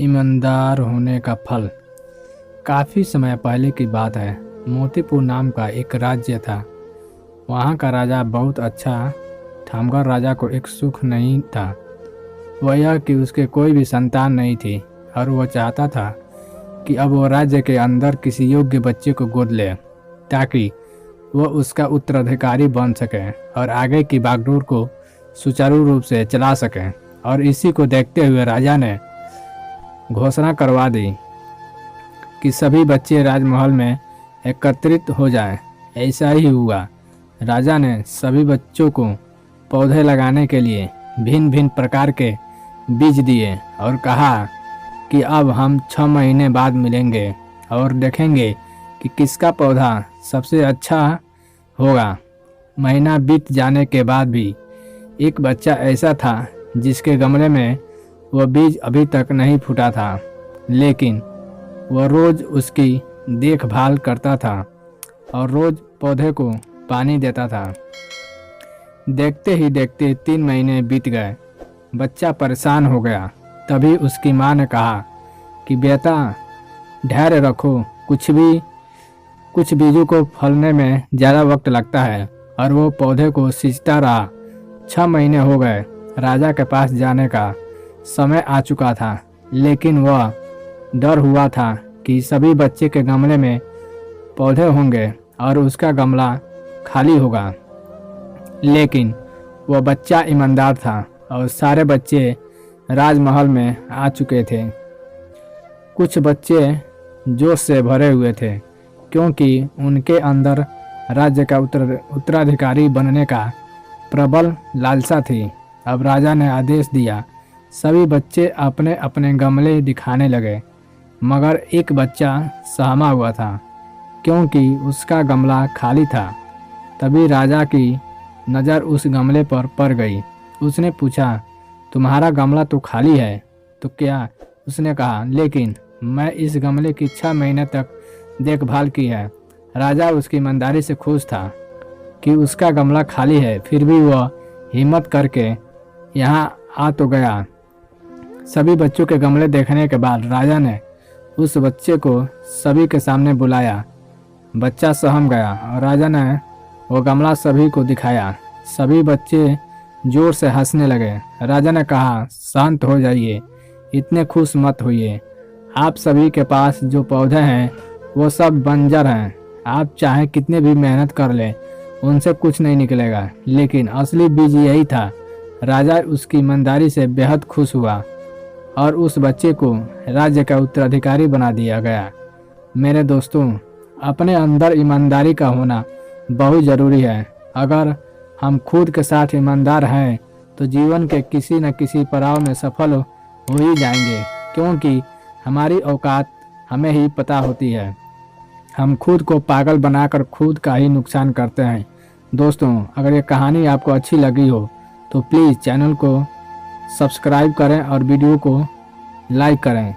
ईमानदार होने का फल। काफ़ी समय पहले की बात है। मोतीपुर नाम का एक राज्य था। वहाँ का राजा बहुत अच्छा था, मगर राजा को एक सुख नहीं था। वह यह कि उसके कोई भी संतान नहीं थी और वह चाहता था कि अब वो राज्य के अंदर किसी योग्य बच्चे को गोद ले, ताकि वह उसका उत्तराधिकारी बन सके और आगे की बागडोर को सुचारू रूप से चला सके। और इसी को देखते हुए राजा ने घोषणा करवा दी कि सभी बच्चे राजमहल में एकत्रित हो जाएं। ऐसा ही हुआ। राजा ने सभी बच्चों को पौधे लगाने के लिए भिन्न भिन्न प्रकार के बीज दिए और कहा कि अब हम 6 महीने बाद मिलेंगे और देखेंगे कि किसका पौधा सबसे अच्छा होगा। महीना बीत जाने के बाद भी एक बच्चा ऐसा था जिसके गमले में वह बीज अभी तक नहीं फूटा था, लेकिन वह रोज उसकी देखभाल करता था और रोज पौधे को पानी देता था। देखते ही देखते 3 महीने बीत गए। बच्चा परेशान हो गया। तभी उसकी माँ ने कहा कि बेटा, धैर्य रखो, कुछ बीजों को फलने में ज़्यादा वक्त लगता है। और वो पौधे को सींचता रहा। 6 महीने हो गए। राजा के पास जाने का समय आ चुका था, लेकिन वह डर हुआ था कि सभी बच्चे के गमले में पौधे होंगे और उसका गमला खाली होगा। लेकिन वह बच्चा ईमानदार था और सारे बच्चे राजमहल में आ चुके थे। कुछ बच्चे जोश से भरे हुए थे, क्योंकि उनके अंदर राज्य का उत्तराधिकारी बनने का प्रबल लालसा थी। अब राजा ने आदेश दिया। सभी बच्चे अपने अपने गमले दिखाने लगे, मगर एक बच्चा सहमा हुआ था, क्योंकि उसका गमला खाली था। तभी राजा की नज़र उस गमले पर पड़ गई। उसने पूछा, तुम्हारा गमला तो खाली है तो क्या? उसने कहा, लेकिन मैं इस गमले की 6 महीने तक देखभाल की है। राजा उसकी ईमानदारी से खुश था कि उसका गमला खाली है, फिर भी वह हिम्मत करके यहाँ आ तो गया। सभी बच्चों के गमले देखने के बाद राजा ने उस बच्चे को सभी के सामने बुलाया। बच्चा सहम गया और राजा ने वो गमला सभी को दिखाया। सभी बच्चे जोर से हंसने लगे। राजा ने कहा, शांत हो जाइए, इतने खुश मत होइए। आप सभी के पास जो पौधे हैं वो सब बंजर हैं। आप चाहे कितने भी मेहनत कर लें, उनसे कुछ नहीं निकलेगा। लेकिन असली बीज यही था। राजा उसकी ईमानदारी से बेहद खुश हुआ और उस बच्चे को राज्य का उत्तराधिकारी बना दिया गया। मेरे दोस्तों, अपने अंदर ईमानदारी का होना बहुत ज़रूरी है। अगर हम खुद के साथ ईमानदार हैं तो जीवन के किसी न किसी पड़ाव में सफल हो ही जाएंगे, क्योंकि हमारी औकात हमें ही पता होती है। हम खुद को पागल बनाकर खुद का ही नुकसान करते हैं। दोस्तों, अगर ये कहानी आपको अच्छी लगी हो तो प्लीज़ चैनल को सब्सक्राइब करें और वीडियो को लाइक करें।